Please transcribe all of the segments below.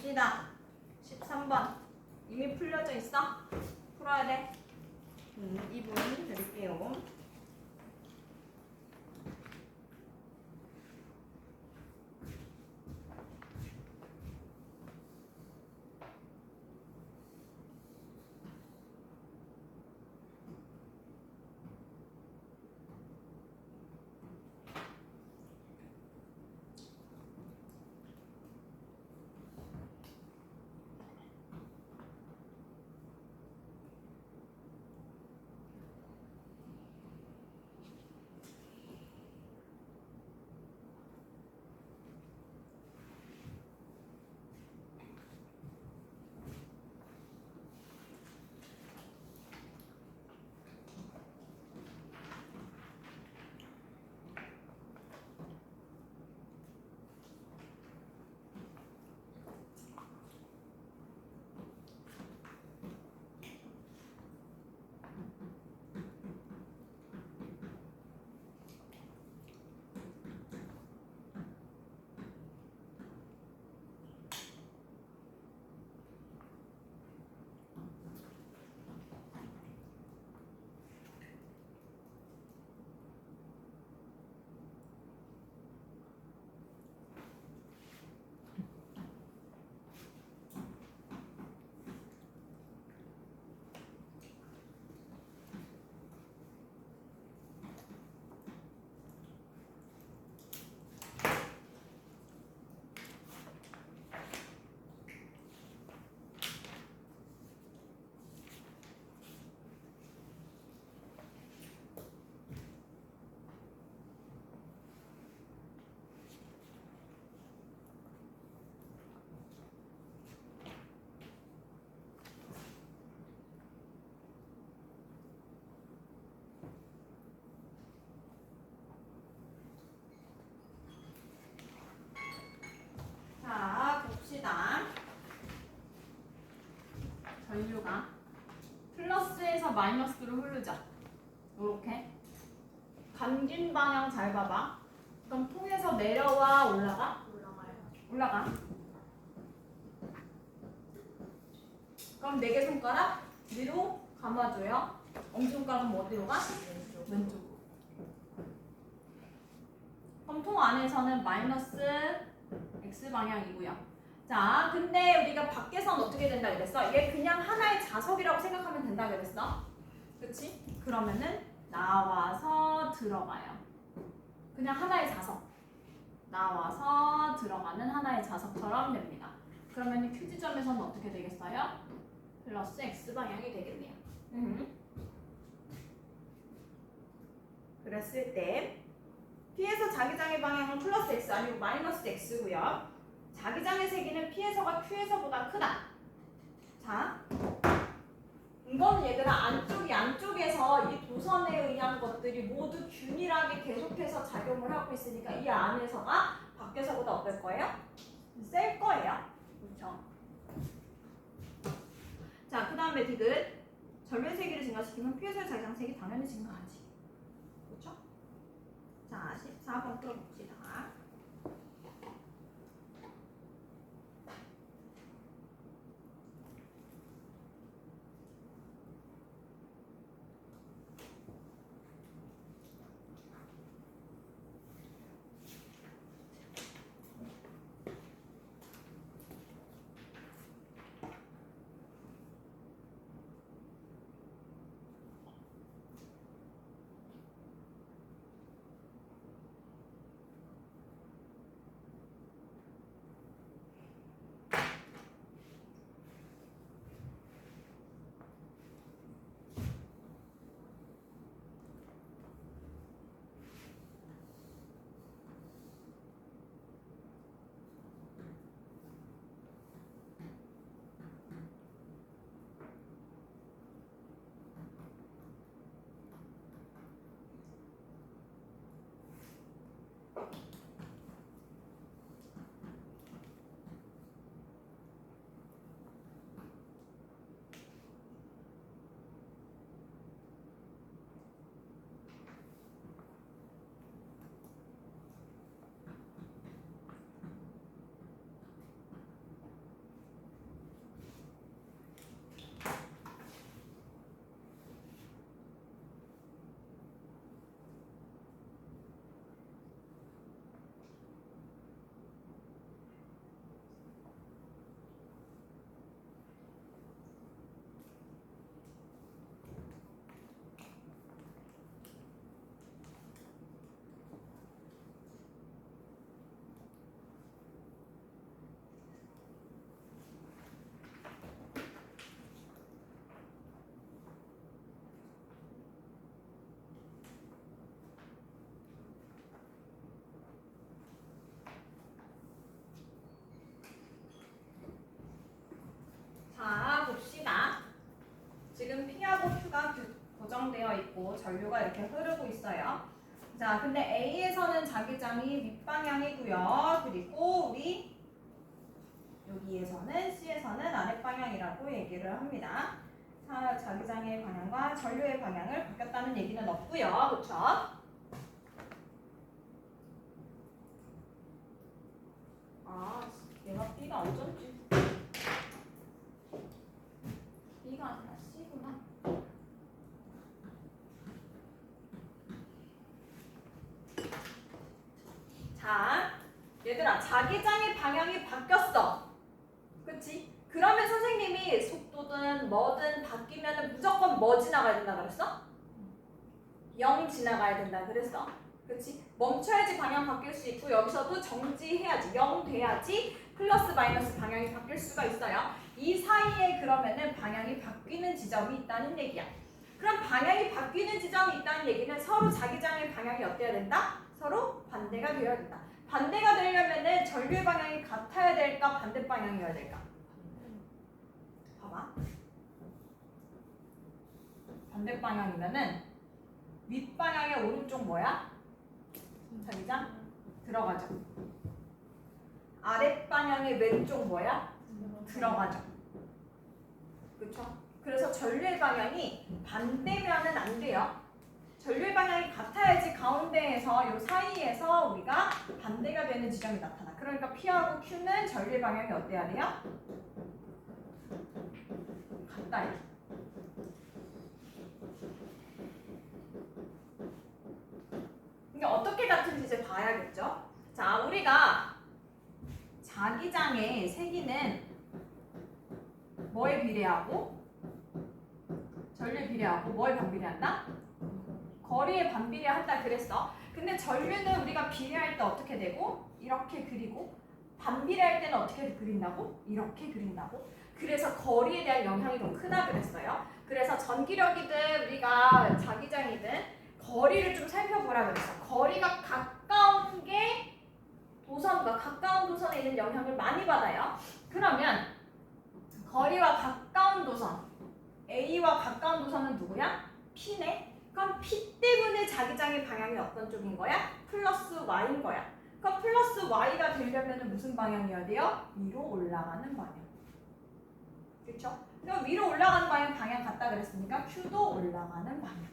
봅시다. 13번. 이미 풀려져 있어? 풀어야 돼. 2분 드릴게요. 자, 봅시다. 전류가 플러스에서 마이너스로 흐르죠. 이렇게. 감긴 방향 잘 봐봐. 그럼 통에서 내려와 올라가? 올라가. 그럼 4개 손가락 위로 감아줘요. 엄지손가락은 어디로 가? 왼쪽으로. 그럼 통 안에서는 마이너스 X 방향이고요. 자, 근데 우리가 밖에선 어떻게 된다 그랬어? 이게 그냥 하나의 자석이라고 생각하면 된다 그랬어. 그치? 그러면은 나와서 들어가요. 그냥 하나의 자석. 나와서 들어가는 하나의 자석처럼 됩니다. 그러면 q 지점에서는 어떻게 되겠어요? 플러스 X 방향이 되겠네요. 그랬을 때 P에서 자기장의 방향은 플러스 X 아니고 마이너스 X고요. 자기장의 세기는 P에서가 Q에서보다 크다. 자, 이거는 얘들아 안쪽에서 이 도선에 의한 것들이 모두 균일하게 계속해서 작용을 하고 있으니까 이 안에서가 밖에서보다 어떨 거예요? 셀 거예요. 그렇죠? 자, 그 다음에 디귿. 전류의 세기를 증가시키면 P에서의 자기장 세기 당연히 증가하지. 그렇죠? 자, 14번 풀어봅시다. 되어 있고 전류가 이렇게 흐르고 있어요. 자, 근데 A에서는 자기장이 윗방향이고요. 그리고 우리 여기에서는 C에서는 아랫방향이라고 얘기를 합니다. 자, 자기장의 방향과 전류의 방향을 바뀌었다는 얘기는 없고요. 그렇죠? 아, 얘가 B가 어쩐지. B가 아니라 C구나. 자, 얘들아, 자기장의 방향이 바뀌었어. 그치? 그러면 선생님이 속도든 뭐든 바뀌면 무조건 뭐 지나가야 된다 그랬어? 0 지나가야 된다 그랬어. 그치? 멈춰야지 방향 바뀔 수 있고 여기서도 정지해야지 0 돼야지 플러스 마이너스 방향이 바뀔 수가 있어요. 이 사이에 그러면은 방향이 바뀌는 지점이 있다는 얘기야. 그럼 방향이 바뀌는 지점이 있다는 얘기는 서로 자기장의 방향이 어때야 된다? 서로 반대가 되어야 된다. 반대가 되려면은 전류의 방향이 같아야 될까? 반대 방향이어야 될까? 봐봐. 반대 방향이면은 윗방향의 오른쪽 뭐야? 자기장? 들어가죠. 아랫방향의 왼쪽 뭐야? 들어가죠. 그렇죠? 그래서 전류의 방향이 반대면은 안 돼요. 전류의 방향이 같아야지 가운데에서 요 사이에서 우리가 반대가 되는 지점이 나타나. 그러니까 P하고 Q는 전류의 방향이 어때야 돼요? 같다. 이게 어떻게 같은지 이제 봐야겠죠? 자, 우리가 자기장의 세기는 뭐에 비례하고 전류에 비례하고 뭐에 반비례한다? 거리에 반비례한다 그랬어. 근데 전류는 우리가 비례할 때 어떻게 되고 이렇게 그리고 반비례할 때는 어떻게 그린다고? 이렇게 그린다고. 그래서 거리에 대한 영향이 더 크다 그랬어요. 그래서 전기력이든 우리가 자기장이든 거리를 좀 살펴보라 그랬어. 거리가 가까운 게 도선과 가까운 도선에 있는 영향을 많이 받아요. 그러면 거리와 가까운 도선 A와 가까운 도선은 누구야? P네. 그럼 P 때문에 자기장의 방향이 어떤 쪽인 거야? 플러스 Y인 거야. 그럼 플러스 Y가 되려면 무슨 방향이어야 돼요? 위로 올라가는 방향. 그렇죠? 그럼 위로 올라가는 방향 같다 그랬으니까 Q도 올라가는 방향.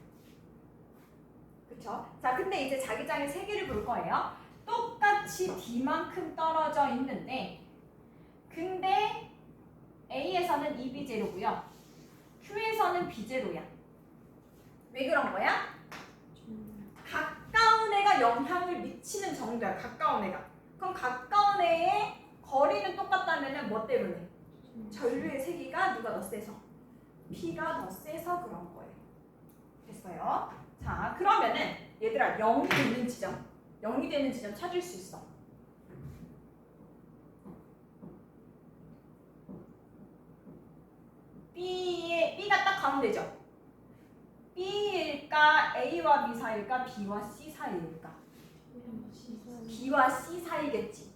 그렇죠? 자, 근데 이제 자기장의 세기를 볼 거예요. 똑같이 D만큼 떨어져 있는데 근데 A에서는 EB0고요. Q에서는 B0야. 왜 그런 거야? 가까운 애가 영향을 미치는 정도야. 가까운 애가. 그럼 가까운 애의 거리는 똑같다면 뭐 때문에? 전류의 세기가 누가 더 세서? P가 더 세서 그런 거예요. 됐어요? 자, 그러면은 얘들아 0이 되는 지점 0이 되는 지점 찾을 수 있어. B가 딱 가운데죠. B일까 A와 B 사이일까 B와 C 사이일까? B와 C 사이겠지.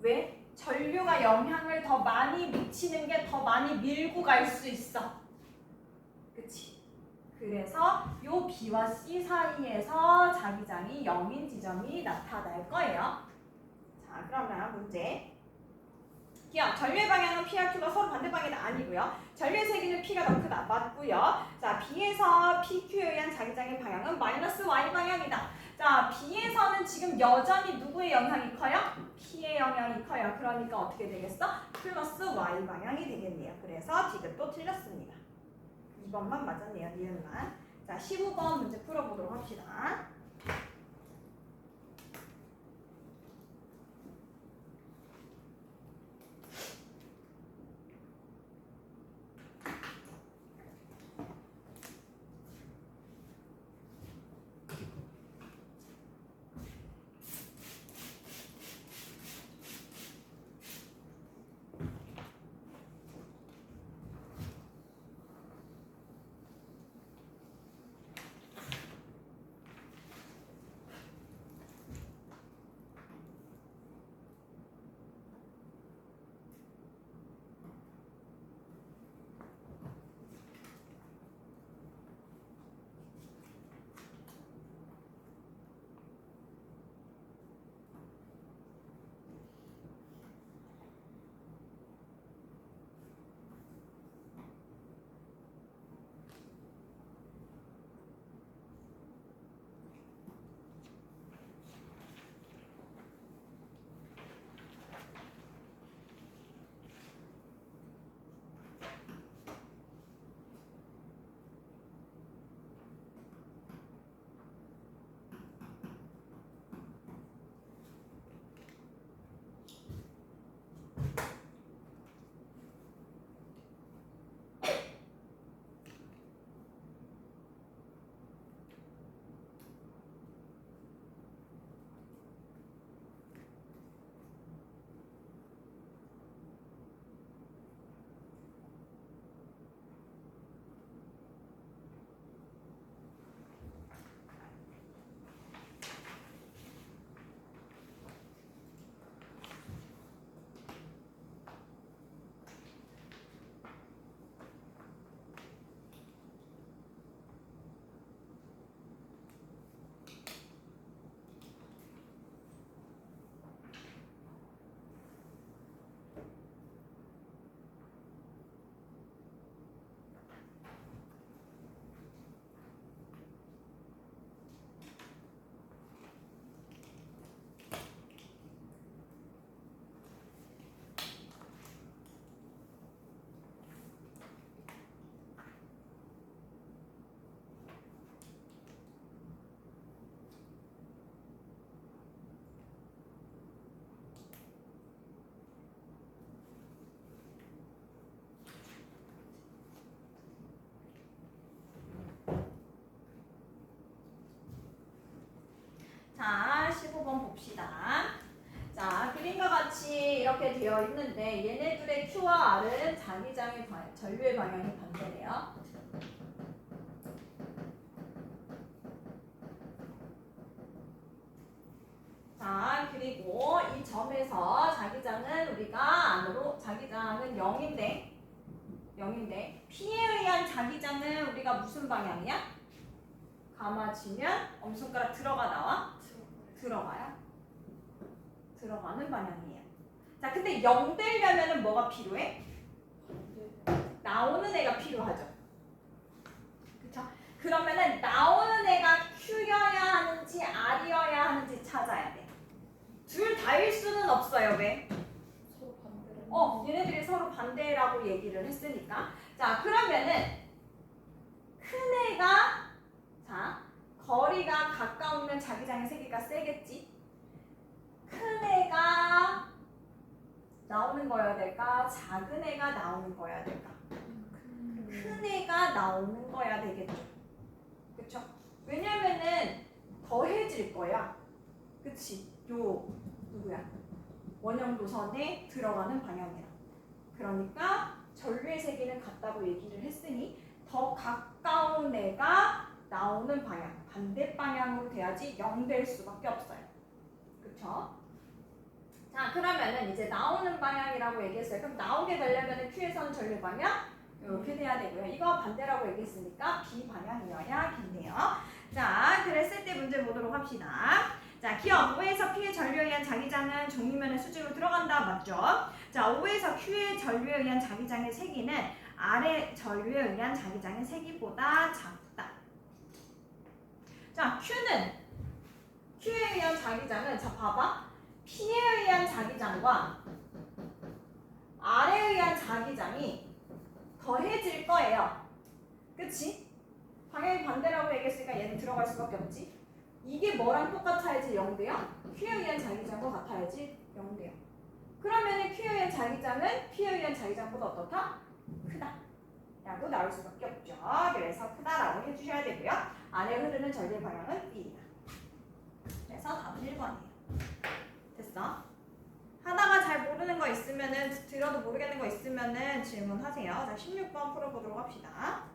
왜? 전류가 영향을 더 많이 미치는 게 더 많이 밀고 갈 수 있어. 그치? 그래서 요 B와 C 사이에서 자기장이 0인 지점이 나타날 거예요. 자, 그러면 문제. 기억, 전류의 방향은 P와 Q가 서로 반대 방향이 아니고요. 전류의 세기는 P가 더 크다. 맞고요. 자, B에서 PQ에 의한 자기장의 방향은 마이너스 Y 방향이다. 자, B에서는 지금 여전히 누구의 영향이 커요? P의 영향이 커요. 그러니까 어떻게 되겠어? 플러스 Y 방향이 되겠네요. 그래서 디귿도 틀렸습니다. 2번만 맞았네요. 니은만. 자, 15번 문제 풀어보도록 합시다. 자, 15번 봅시다. 자, 그림과 같이 이렇게 되어 있는데 얘네들의 Q와 R은 자기장의 전류의 방향이 반대래요. 자, 그리고 이 점에서 자기장은 우리가 안으로 자기장은 0인데 P에 의한 자기장은 우리가 무슨 방향이야? 감아지면 엄손가락 들어가 나와? 들어가요. 들어가는 방향이에요. 자, 근데 0 되려면은 뭐가 필요해? 나오는 애가 필요하죠. 그쵸? 그러면은 나오는 애가 Q여야 하는지 R이어야 하는지 찾아야 돼. 둘 다일 수는 없어요. 왜? 서로 반대로. 얘네들이 서로 반대라고 얘기를 했으니까. 자, 그러면은 큰 애가 자, 거리가 가까우면 자기장의 세기가 세겠지? 큰 애가 나오는 거여야 될까? 작은 애가 나오는 거여야 될까? 큰 애가 나오는 거야 되겠죠. 그쵸? 왜냐면은 더해질 거야. 그치? 요 누구야? 원형 도선에 들어가는 방향이라. 그러니까 전류의 세기는 같다고 얘기를 했으니 더 가까운 애가 나오는 방향, 반대 방향으로 돼야지 0 될 수밖에 없어요. 그쵸? 자, 그러면은 이제 나오는 방향이라고 얘기했어요. 그럼 나오게 되려면 Q에서는 전류 방향 이렇게 돼야 되고요. 이거 반대라고 얘기했으니까 B 방향이어야겠네요. 자, 그랬을 때 문제 보도록 합시다. 자, 기억 5에서 P의 전류에 의한 자기장은 종이면에 수직으로 들어간다. 맞죠? 자, 5에서 Q의 전류에 의한 자기장의 세기는 R의 전류에 의한 자기장의 세기보다 작다. 자, Q에 의한 자기장은 자, 봐봐. P에 의한 자기장과 R에 의한 자기장이 더해질 거예요. 그치? 방향이 반대라고 얘기했으니까 얘는 들어갈 수밖에 없지. 이게 뭐랑 똑같아야지 0돼요? Q에 의한 자기장과 같아야지 0돼요. 그러면 Q에 의한 자기장은 P에 의한 자기장보다 어떻다? 크다. 라고 나올 수밖에 없죠. 그래서 크다라고 해주셔야 되고요. 안에 흐르는 전류의 방향은 B이다. 그래서 답은 1번이에요. 됐어? 하다가 잘 모르는 거 있으면은 들어도 모르겠는 거 있으면은 질문하세요. 자, 16번 풀어보도록 합시다.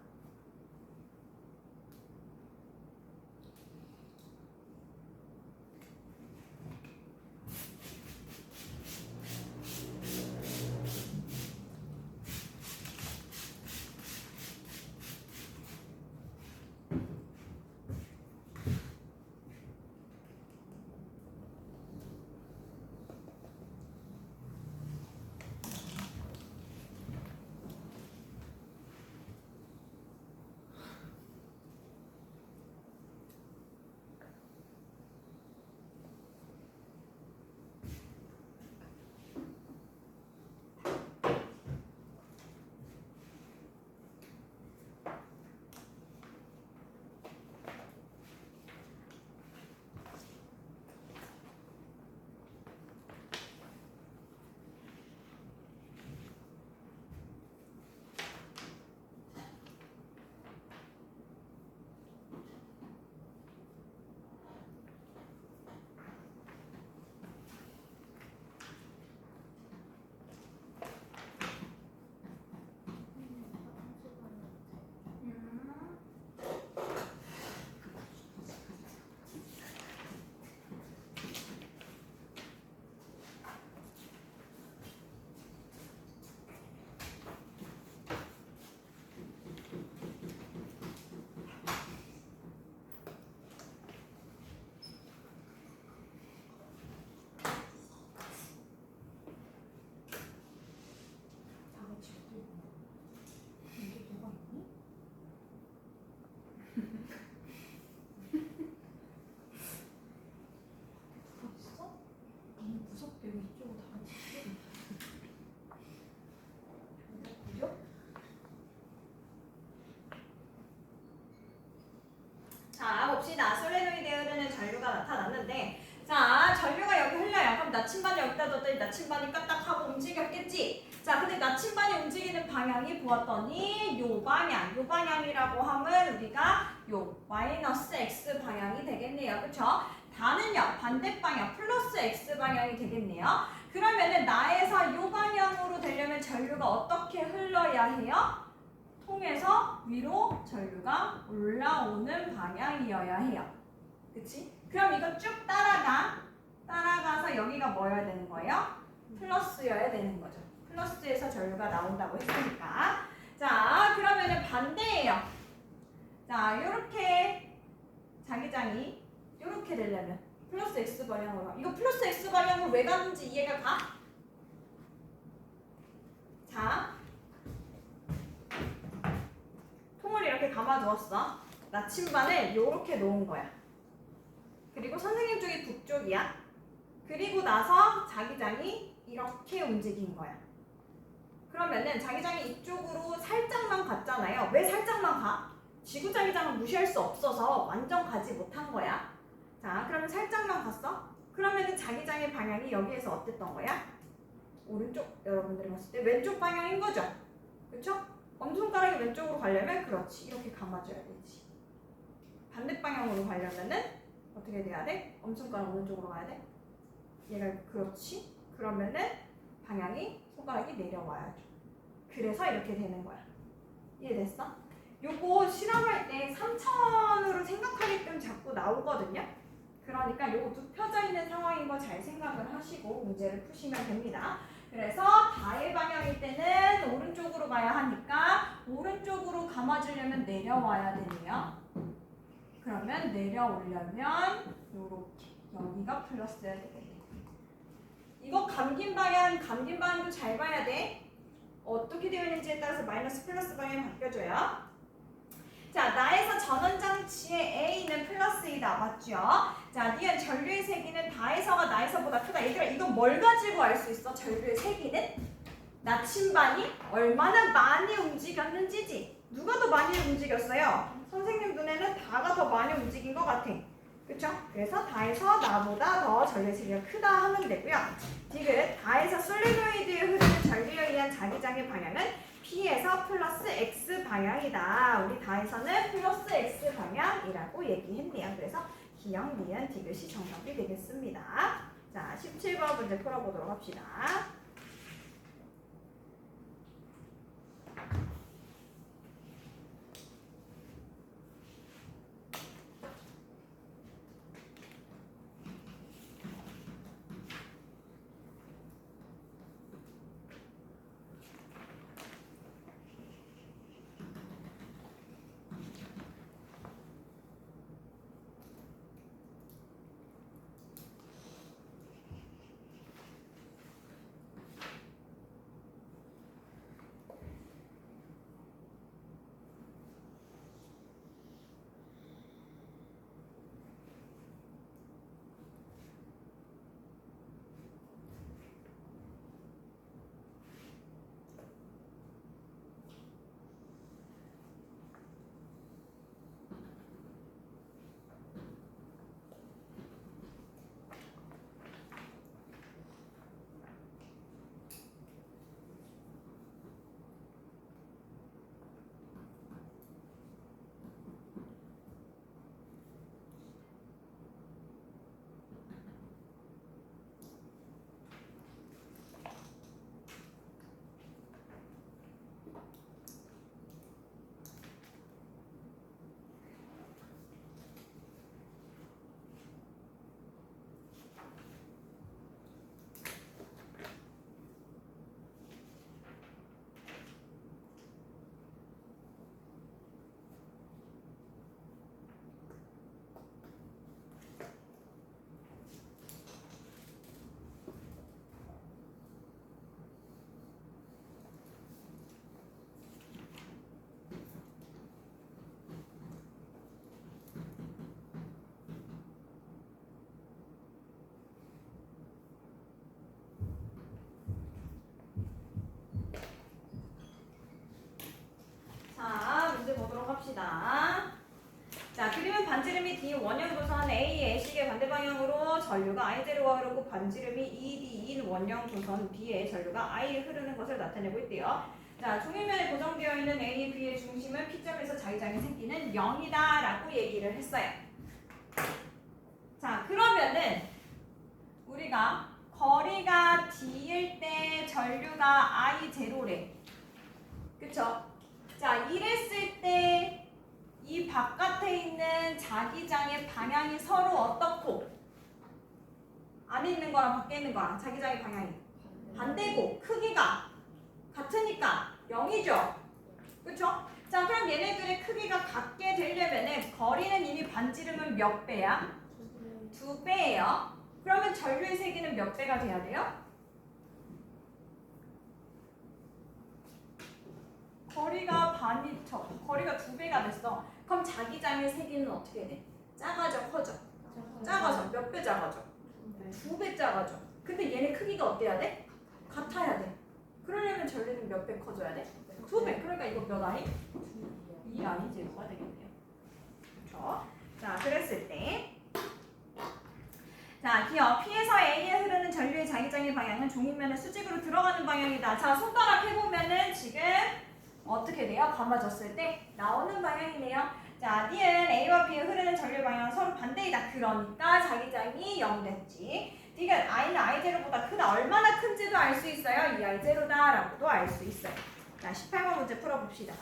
자, 봅시다. 솔레노이드에 흐르는 전류가 나타났는데, 자, 전류가 여기 흘려요. 그럼 나침반을 여기다 뒀더니 나침반이 까딱하고 움직였겠지? 자, 근데 나침반이 움직이는 방향이 보았더니 요 방향이라고 하면 우리가 요 마이너스 X 방향이 되겠네요. 그쵸? 다는요 반대 방향 플러스 x 방향이 되겠네요. 그러면은 나에서 이 방향으로 되려면 전류가 어떻게 흘러야 해요? 통해서 위로 전류가 올라오는 방향이어야 해요. 그치? 그럼 이거 쭉 따라가서 여기가 뭐여야 되는 거예요? 플러스여야 되는 거죠. 플러스에서 전류가 나온다고 했으니까. 자, 그러면은 반대예요. 자, 요렇게 자기장이 요렇게 되려면 플러스 x 방향으로 이거 플러스 x 방향으로 왜 가는지 이해가 가? 자, 통을 이렇게 감아두었어. 나침반을 요렇게 놓은 거야. 그리고 선생님 쪽이 북쪽이야. 그리고 나서 자기장이 이렇게 움직인 거야. 그러면은 자기장이 이쪽으로 살짝만 갔잖아요. 왜 살짝만 가? 지구 자기장은 무시할 수 없어서 완전 가지 못한 거야. 자, 그러면 살짝만 갔어? 그러면은 자기장의 방향이 여기에서 어땠던 거야? 오른쪽, 여러분들이 봤을 때 왼쪽 방향인 거죠. 그쵸? 엄지손가락이 왼쪽으로 가려면 그렇지. 이렇게 감아줘야 되지. 반대 방향으로 가려면은 어떻게 돼야 돼? 엄지손가락 오른쪽으로 가야 돼? 얘가 그렇지? 그러면은 방향이 손가락이 내려와야죠. 그래서 이렇게 되는 거야. 이해됐어? 요거 실험할 때 3차원으로 생각하게끔 자꾸 나오거든요. 그러니까 요거 눕혀져 있는 상황인 거 잘 생각을 하시고 문제를 푸시면 됩니다. 그래서 다의 방향일 때는 오른쪽으로 가야 하니까 오른쪽으로 감아주려면 내려와야 되네요. 그러면 내려오려면 요렇게 여기가 플러스여야 되겠네요. 이거 감긴 방향도 잘 봐야 돼. 어떻게 되어 있는지에 따라서 마이너스 플러스 방향이 바뀌어줘요. 자, 나에서 전원장치의 A는 플러스이다. 맞죠? 자, 니은 전류의 세기는 다에서가 나에서보다 크다. 얘들아, 이건 뭘 가지고 알 수 있어? 전류의 세기는? 나침반이 얼마나 많이 움직였는지지. 누가 더 많이 움직였어요? 선생님 눈에는 다가 더 많이 움직인 것 같아. 그쵸? 그래서 다에서 나보다 더 전류의 세기가 크다 하면 되고요. 디귿, 다에서 솔리노이드에 흐르는 전류에 의한 자기장의 방향은 P에서 플러스 X 방향이다. 우리 다에서는 플러스 X 방향이라고 얘기했네요. 그래서 기역, 니은, 디귿이 정답이 되겠습니다. 자, 17번 문제 풀어보도록 합시다. 합시다. 자, 그림은 반지름이 D 원형 도선 A의 식의 반대 방향으로 전류가 I제로가 흐르고 반지름이 ED인 원형 도선 B의 전류가 I에 흐르는 것을 나타내고 있대요. 자, 종이면에 고정되어 있는 A, B의 중심은 P점에서 자기장이 생기는 0이다 라고 얘기를 했어요. 자, 자, 그러면은 우리가 거리가 D일 때 전류가 I0래. 그쵸? 자, 이랬을 때 이 바깥에 있는 자기장의 방향이 서로 어떻고? 안에 있는 거랑 밖에 있는 거랑 자기장의 방향이 반대고 크기가 같으니까 0이죠. 그쵸? 자, 그럼 얘네들의 크기가 같게 되려면은 거리는 이미 반지름은 몇 배야? 2배예요. 그러면 전류의 세기는 몇 배가 돼야 돼요? 거리가 2배가 됐어. 그럼 자기장의 세기는 어떻게 돼? 작아져, 커져? 작아져. 몇 배 작아져? 2배 작아져. 근데 얘네 크기가 어때야 돼? 같아야 돼. 그러려면 전류는 몇 배 커져야 돼? 2배. 그러니까 이거 몇 아이? 2아이 제로가 되겠네요. 그렇죠? 자, 그랬을 때 자, 기억 P에서 A에 흐르는 전류의 자기장의 방향은 종이면에 수직으로 들어가는 방향이다. 자, 손가락 해보면은 지금 어떻게 돼요? 감아졌을 때 나오는 방향이네요. 자, D는 A와 B에 흐르는 전류 방향은 서로 반대이다. 그러니까 자기장이 0 됐지. D가 I는 I0보다 크다. 얼마나 큰지도 알 수 있어요. 이 I0다 라고도 알 수 있어요. 자, 18번 문제 풀어봅시다.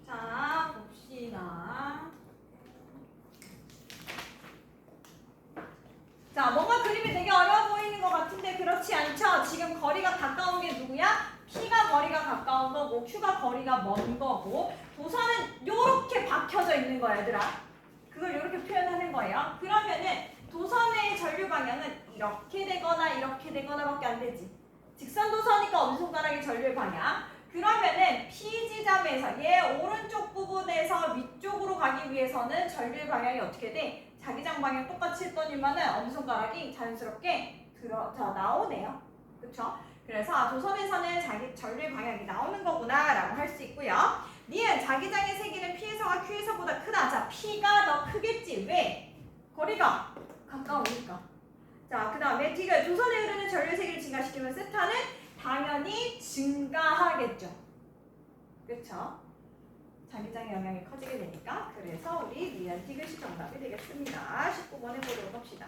자, 봅시다. 자, 뭔가 그림이 되게 어려워 보이는 것 같은데 그렇지 않죠? 지금 거리가 가까운 게 누구야? P가 거리가 가까운 거고 Q가 거리가 먼 거고 도선은 이렇게 박혀져 있는 거야, 얘들아. 그걸 이렇게 표현하는 거예요. 그러면은 도선의 전류 방향은 이렇게 되거나밖에 안 되지. 직선 도선이니까 엄지손가락이 전류의 방향. 그러면은 P 지점에서 얘 오른쪽 부분에서 위쪽으로 가기 위해서는 전류의 방향이 어떻게 돼? 자기장 방향 똑같이 했더니만은 엄지손가락이 자연스럽게 나오네요. 그쵸? 그래서 도선에서는 자기 전류의 방향이 나오는 거구나 라고 할 수 있고요. 니은 자기장의 세기는 P에서와 Q에서보다 크다. 자, P가 더 크겠지. 왜? 거리가 가까우니까. 자, 그 다음에 D가 도선에 흐르는 전류의 세기를 증가시키면 세타는 당연히 증가하겠죠. 그쵸? 자기장의 영향이 커지게 되니까. 그래서 우리 니은 티글씨 정답이 되겠습니다. 19번 해보도록 합시다.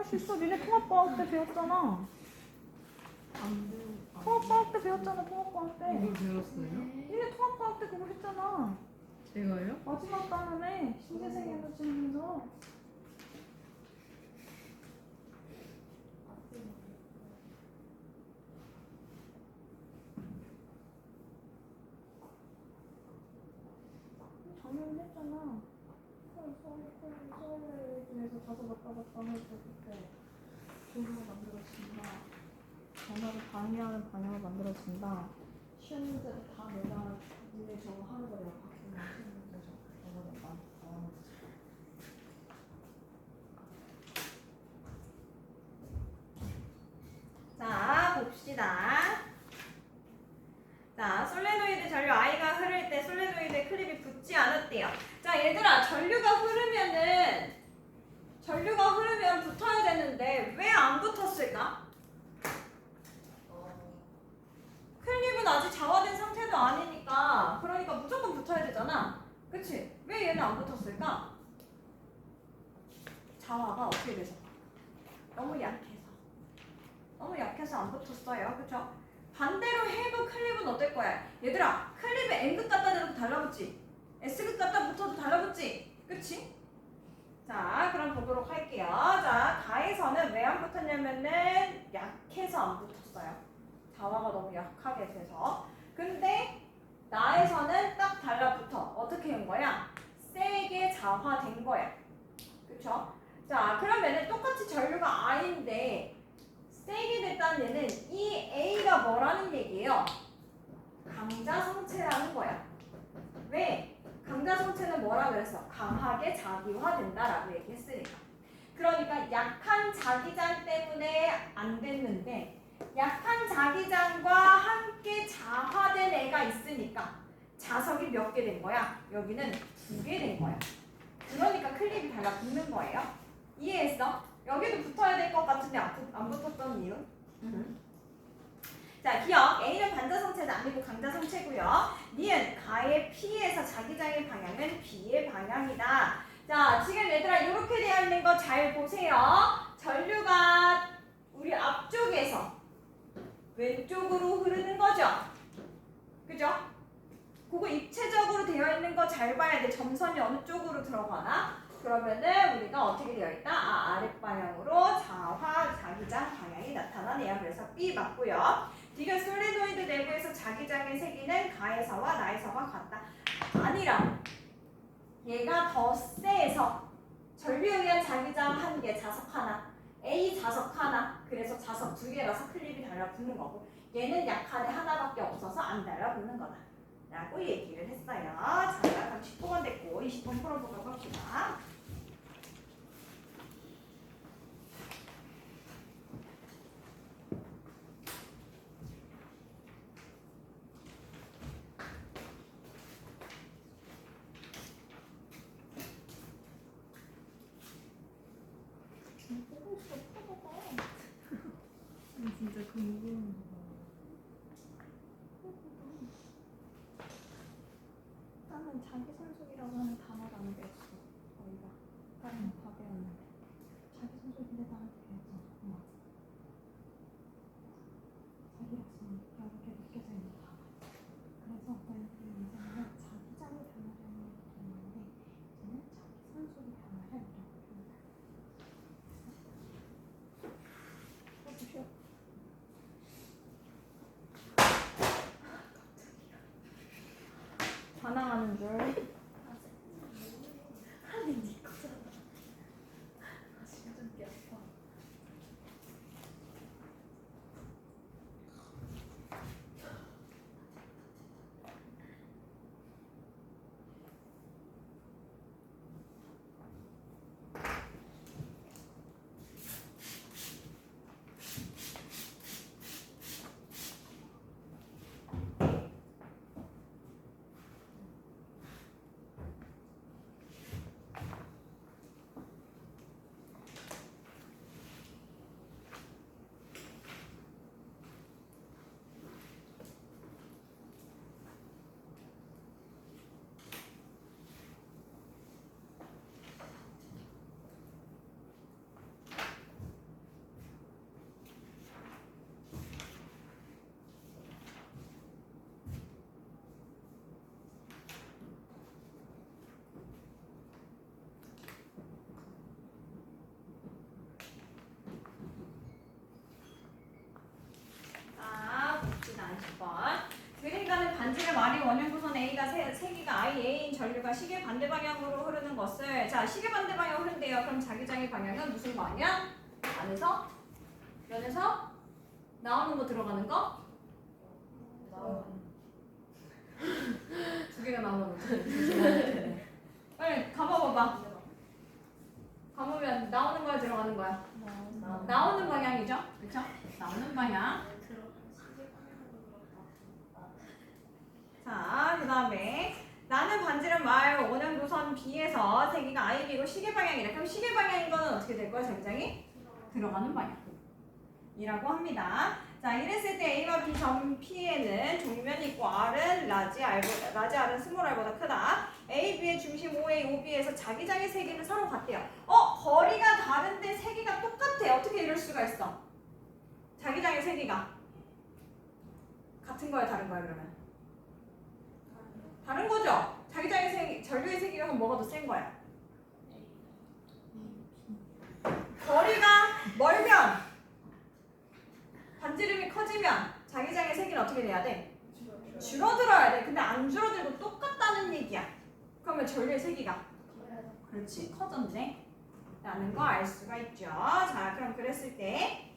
할 수 있어. 니네 통합과학 때 배웠잖아. 통합과학 때 배웠잖아. 통합과학 때. 이걸 배웠어요? 니네 통합과학 때 그거 했잖아. 제가요? 마지막 단원에 신재생 에너지 하면서. 작년에 했잖아. 서울에서 가서 왔다 할 때 그때 조류가 만들어진다. 전화를 방해하는 방향을 만들어진다. 쉬운 문제도 다 내가 니네 저거 하는 거 내가 바꾸면 쉬운 문제 저거 내가 하는 거지. 자, 봅시다. 자, 솔레노이드 전류 I가 흐를 때 솔레노이드에 클립이 붙지 않았대요. 자, 얘들아, 전류가 흐르면 붙어야 되는데 왜 안 붙었을까? 클립은 아직 자화된 상태도 아니니까 그러니까 무조건 붙어야 되잖아. 그치? 왜 얘는 안 붙었을까? 자화가 어떻게 돼서? 너무 약해서 안 붙었어요. 그쵸? 반대로 해도 클립은 어떨 거야? 얘들아, 클립에 N극 갖다 대도 달라붙지? S극 갖다 붙어도 달라붙지? 그치? 자, 그럼 보도록 할게요. 자, 가에서는 왜 안 붙었냐면은 약해서 안 붙었어요. 자화가 너무 약하게 돼서. 근데 나에서는 딱 달라붙어. 어떻게 한 거야? 세게 자화된 거야. 그쵸? 자, 그러면은 똑같이 전류가 I인데 세게 됐다는 얘는 이 A가 뭐라는 얘기예요? 강자성체라는 거야. 왜? 강자성체는 뭐라 그랬어? 강하게 자기화된다라고 얘기했으니까. 그러니까 약한 자기장 때문에 안 됐는데 약한 자기장과 함께 자화된 애가 있으니까 자석이 몇 개 된 거야? 여기는 2개 된 거야. 그러니까 클립이 달라붙는 거예요. 이해했어? 여기도 붙어야 될 것 같은데 안 붙었던 이유? 자, 기억. A는 반자성체는 아니고 강자성체고요. 니은 가의 P에서 자기장의 방향은 B의 방향이다. 자, 지금 얘들아 이렇게 되어 있는 거 잘 보세요. 전류가 우리 앞쪽에서 왼쪽으로 흐르는 거죠. 그죠? 그거 입체적으로 되어 있는 거 잘 봐야 돼. 점선이 어느 쪽으로 들어가나? 그러면은 우리가 어떻게 되어 있다? 아랫방향으로 자화, 자기장 방향이 나타나네요. 그래서 B 맞고요. 디귿 솔리노이드 내부에서 자기장의 세기는 가에서와 나에서가 같다. 아니라 얘가 더 세서 전류에 의한 자기장 1개, 자석 하나, A 자석 하나, 그래서 자석 2개라서 클립이 달라붙는 거고 얘는 약한 애 하나밖에 없어서 안 달라붙는 거다 라고 얘기를 했어요. 자, 그럼 19번 됐고 20번 풀어보도록 합시다. 진짜 궁금한 거 나는 자기선속이라고 하는 단어가 안 배웠어. 저희가 다른 거 다 배웠는데 자기선속인데 나한테 배웠잖아. 자기력성이 여러 개 느껴져 있는 단어. 그래서 어떤 인생은 자기장이 변화되는 것도 있는데 이제는 자기선속이 변화를 이라고 표현해요. 보십시오. 반항하는 줄. 아니 니 거잖아. 심장이 아파. A가 세기가 IA인 전류가 시계 반대 방향으로 흐르는 것을 자 시계 반대 방향으로 흐른대요. 그럼 자기장의 방향은 무슨 방향? 안에서 면에서 나오는 거 들어가는 거? 두 개가 나오면 어떡해. 빨리 감아봐봐. 감으면 나오는 거야 들어가는 거야? 나오는 방향이죠? 그쵸? 나오는 방향. 자, 그 다음에 나는 반지름 R 원형도선 B에서 세기가 IB고 시계 방향이래. 그럼 시계 방향인 거는 어떻게 될 거야? 자기장이? 들어가는 방향이라고 합니다. 자, 이랬을 때 A와 B 점 P에는 종면이 있고 R은 라지 R은 스몰 R보다 크다. A, B의 중심 OA, OB에서 자기장의 세기는 서로 같대요. 거리가 다른데 세기가 똑같아. 어떻게 이럴 수가 있어? 자기장의 세기가 같은 거야, 다른 거야 그러면? 다른 거죠? 자기장의 세기, 전류의 세기가 그럼 뭐가 더 센 거야? 거리가 멀면 반지름이 커지면 자기장의 세기는 어떻게 돼야 돼? 줄어들어야 돼. 근데 안 줄어들고 똑같다는 얘기야. 그러면 전류의 세기가 그렇지 커졌네 라는 거 알 수가 있죠. 자 그럼 그랬을 때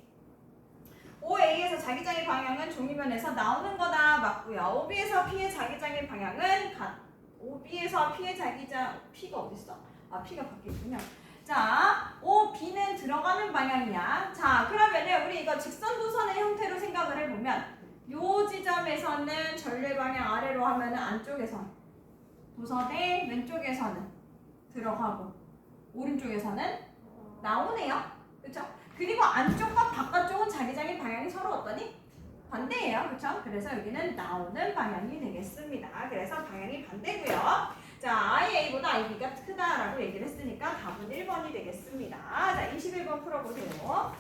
OA에서 자기장의 방향은 종이면에서 나오는 거다 맞고요. OB에서 P의 자기장의 방향은 OB에서 P의 자기장 P가 어딨어? 아 P가 밖에 있군요. 자, OB는 들어가는 방향이야. 자, 그러면은 우리 이거 직선도선의 형태로 생각을 해보면 요 지점에서는 전류의 방향 아래로 하면은 안쪽에선 도선의 왼쪽에서는 들어가고 오른쪽에서는 나오네요. 그쵸? 그리고 안쪽과 바깥쪽은 자기장의 방향이 서로 어떠니? 반대예요. 그쵸? 그래서 여기는 나오는 방향이 되겠습니다. 그래서 방향이 반대고요. 자, IA보다 IB가 크다라고 얘기를 했으니까 답은 1번이 되겠습니다. 자, 21번 풀어보세요.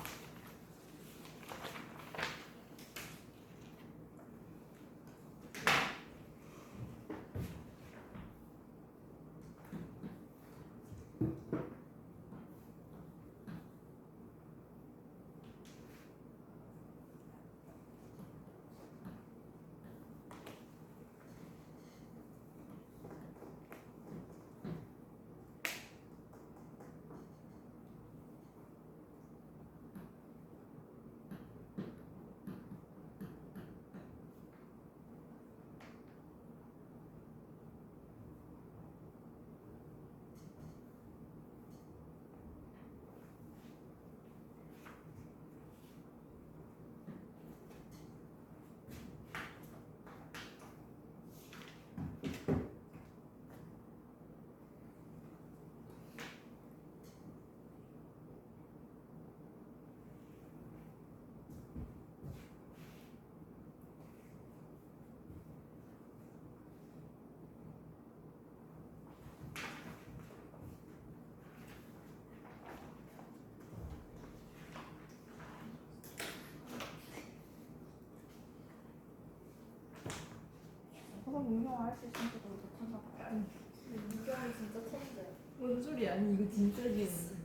응용할 수 있으니까 너무 못하나 봐요. 문경이 진짜 천재. 뭔 소리야? 아니 이거 진짜 재밌는데.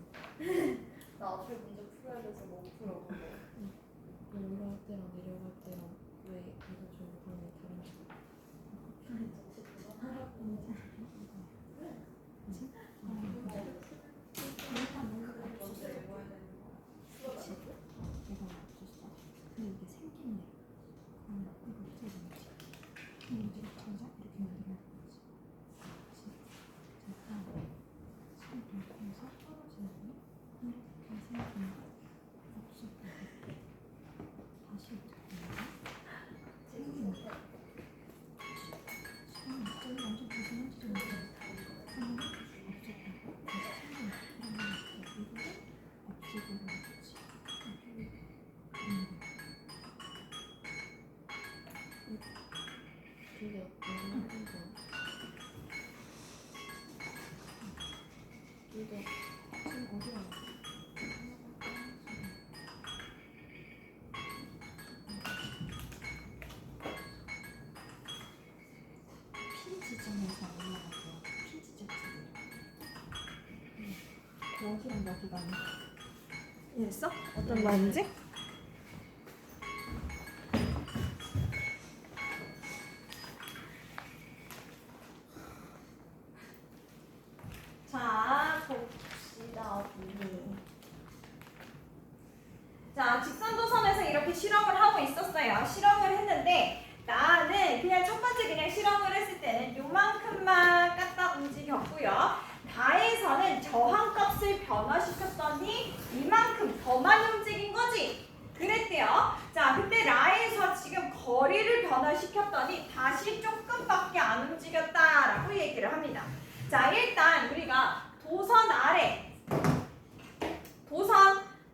나 앞에 문제 풀어야 돼서 못 풀어. 올라갈 때랑 내려갈 때랑 왜 이거 좀 방이 다른지. 근데 이게 생긴 일. 이거 어떻게 되는지. 이렇게 만들어 놓지. 잠깐. 손동에서 떨어지는 이렇게 생긴 없어. 다시 어떻게 되나? 생긴 거. 시간이 갑자기 완전 고생하지 않아. 하면 없었다고. 다시 생긴 거. 이거를 없애고 그러지. 그게 없는 거. 이게 지금 어디가 P 지점에서 올라가고 P 지점 여기랑 여기가 아니야. 이해했어? 어떤 말인지? 자, 일단 우리가 도선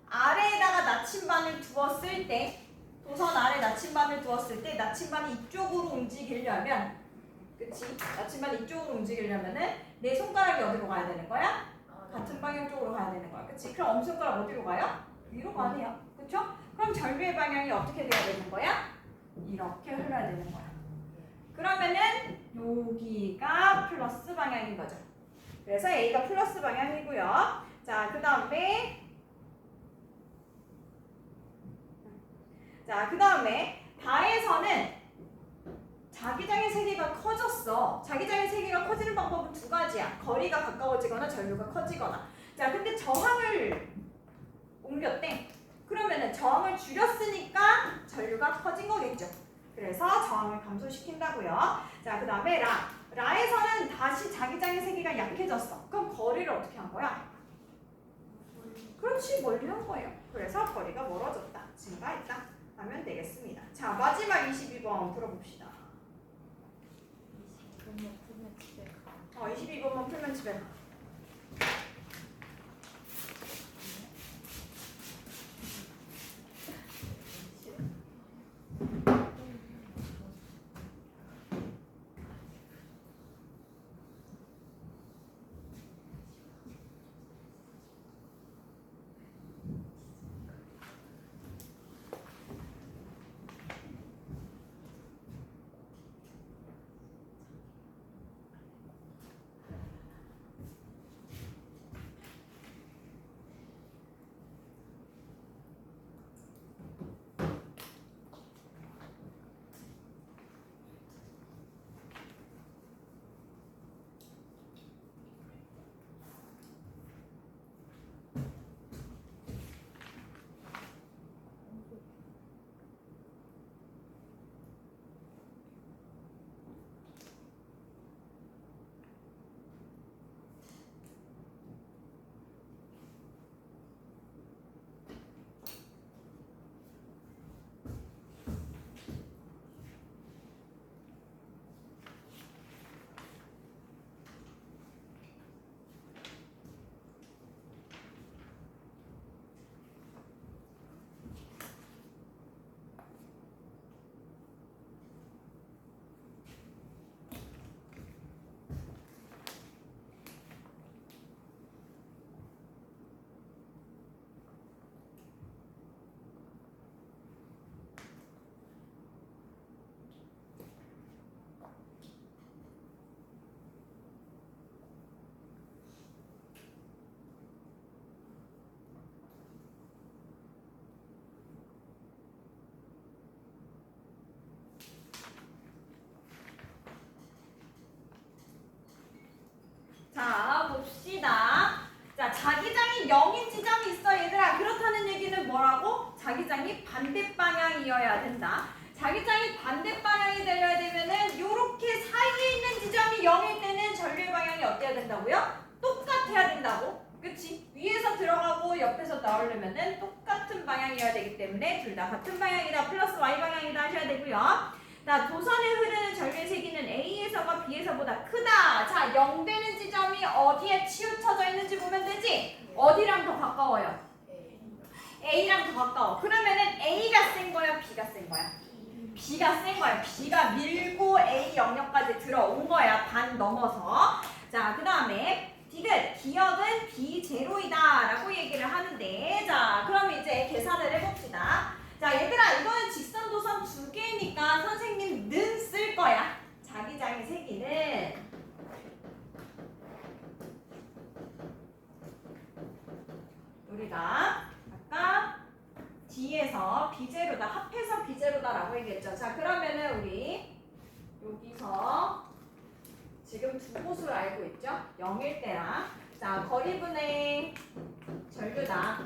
아래에다가 나침반을 두었을 때, 도선 아래 나침반을 두었을 때 나침반이 이쪽으로 움직이려면, 그치? 나침반이 이쪽으로 움직이려면은 내 손가락이 어디로 가야 되는 거야? 같은 방향 쪽으로 가야 되는 거야. 그치? 그럼 엄지손가락 어디로 가요? 위로 가네요. 그쵸? 그럼 절벽의 방향이 어떻게 돼야 되는 거야? 이렇게 흘러야 되는 거야. 그러면은 여기가 플러스 방향인 거죠. 그래서 A가 플러스 방향이고요. 자, 그 다음에 다에서는 자기장의 세계가 커졌어. 자기장의 세계가 커지는 방법은 두 가지야. 거리가 가까워지거나 전류가 커지거나. 자, 근데 저항을 옮겼대. 그러면은 저항을 줄였으니까 전류가 커진 거겠죠. 그래서 저항을 감소시킨다고요. 자, 그 다음에 라에서는 다시 자기장의 세계가 약해졌어. 그럼 거리를 어떻게 한 거야? 그렇지, 멀리 한 거예요. 그래서 거리가 멀어졌다, 증가했다 하면 되겠습니다. 자, 마지막 22번 풀어봅시다. 22번만 풀면 집에 가. 22번만 풀면 집에 가. 자, 봅시다. 자, 자기장이 0인 지점이 있어, 얘들아. 그렇다는 얘기는 뭐라고? 자기장이 반대 방향이어야 된다. 자기장이 반대 방향이 되려야 되면은 요렇게 사이에 있는 지점이 0일 때는 전류의 방향이 어때야 된다고요? 똑같아야 된다고. 그치? 위에서 들어가고 옆에서 나오려면은 똑같은 방향이어야 되기 때문에 둘 다 같은 방향이다. 플러스 Y 방향이다 하셔야 되고요. 자, 도선에 흐르는 전류의 세기는 A에서가 B에서보다 크다. 자, 0 되는 지점이 어디에 치우쳐져 있는지 보면 되지? 어디랑 더 가까워요? A랑 더 가까워. 그러면은 A가 센 거야? B가 센 거야? B가 센 거야. B가 밀고 A 영역까지 들어온 거야. 반 넘어서. 자, 그 다음에 디귿, 기억은 B0이다 라고 얘기를 하는데, 자, 그럼 이제 계산을 해봅시다. 자, 얘들아, 이거는 직선 도선 두 개니까 선생님 는 쓸 거야. 자기장의 세기는 우리가 아까 뒤에서 B0다, 합해서 B0다 라고 얘기했죠. 자, 그러면은 우리 여기서 지금 두 곳을 알고 있죠? 0일 때랑, 자, 거리분의 전류다,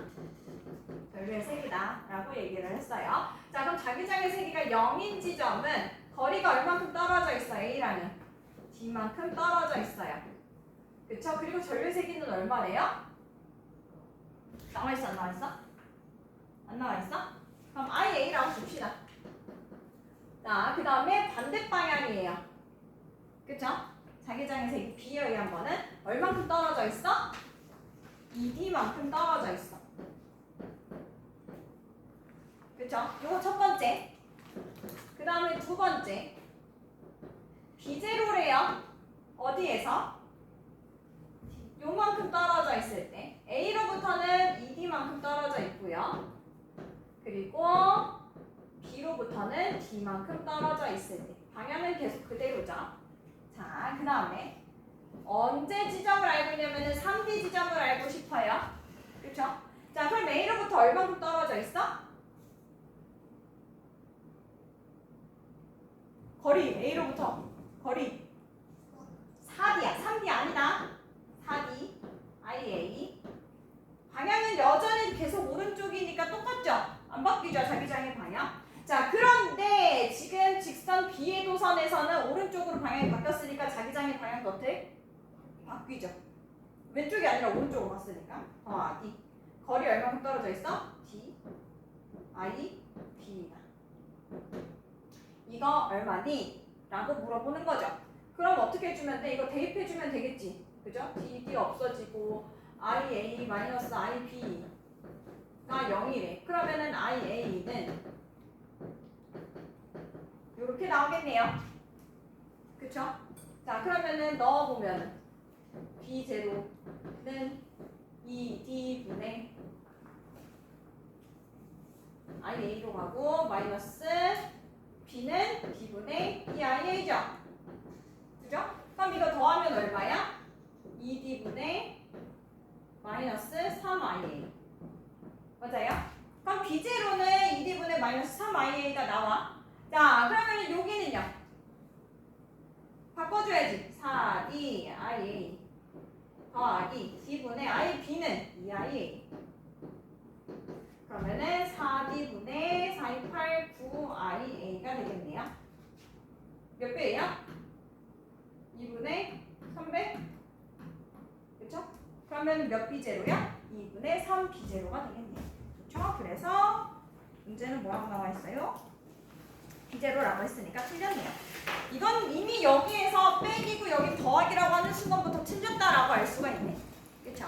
전류의 세기다 라고 얘기를 했어요. 자, 그럼 자기장의 세기가 0인 지점은 거리가 얼만큼 떨어져 있어? A라는 D만큼 떨어져 있어요. 그쵸? 그리고 전류의 세기는 얼마래요? 나와있어, 안 나와있어? 안 나와있어? 그럼 IA라고 줍시다. 자, 그 다음에 반대 방향이에요. 그쵸? 자기장에서 이 B에 의한 거는 얼만큼 떨어져 있어? 2D만큼 떨어져 있어. 그쵸? 요거 첫 번째. 그 다음에 두 번째. B0래요. 어디에서? 요만큼 떨어져 있을 때. A로부터는 2D만큼 떨어져 있고요. 그리고 B로부터는 D만큼 떨어져 있을 때. 방향은 계속 그대로죠. 자, 그 다음에 언제 지점을 알고 있냐면은 3D 지점을 알고 싶어요. 그쵸? 자, 그럼 A로부터 얼만큼 떨어져 있어? 거리, A로부터 거리 4D야. 3D 아니다. 4D, IA. 방향은 여전히 계속 오른쪽이니까 똑같죠? 안 바뀌죠? 자기장의 방향. 자, 그런데 지금 직선 B의 도선에서는 오른쪽으로 방향이 바뀌었으니까 자기장의 방향도 어떻게? 바뀌죠. 왼쪽이 아니라 오른쪽으로 갔으니까. D. 거리 얼마큼 떨어져 있어? D, I, B다. 이거 얼마니? 라고 물어보는 거죠. 그럼 어떻게 해주면 돼? 이거 대입해주면 되겠지. 그죠? D 없어지고 IA 마이너스 IB가 0이래. 그러면은 IA는 이렇게 나오겠네요. 그쵸? 자, 그러면은 넣어보면 B0는 2D분의 IA로 가고 마이너스 B는 B분의 2IA죠. 그죠? 그럼 이거 더하면 얼마야? 2D분의 마이너스 3IA. 맞아요? 그럼 B0는 2D분의 마이너스 3IA가 나와. 자, 그러면 여기는요. 바꿔줘야지. 4DIA 더하기 D분의 IB는 2IA. 그러면은 4D분의 4289IA가 되겠네요. 몇 배예요? 2분의 3배? 그쵸? 그러면 몇 B0야? 2분의 3B0가 되겠네요. 그쵸? 그래서 문제는 뭐라고 나와 있어요? B0라고 했으니까 틀렸네요. 이건 이미 여기에서 빼기고 여기 더하기라고 하는 순간부터 틀렸다라고 알 수가 있네. 그쵸?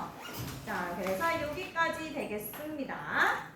자, 그래서 여기까지 되겠습니다.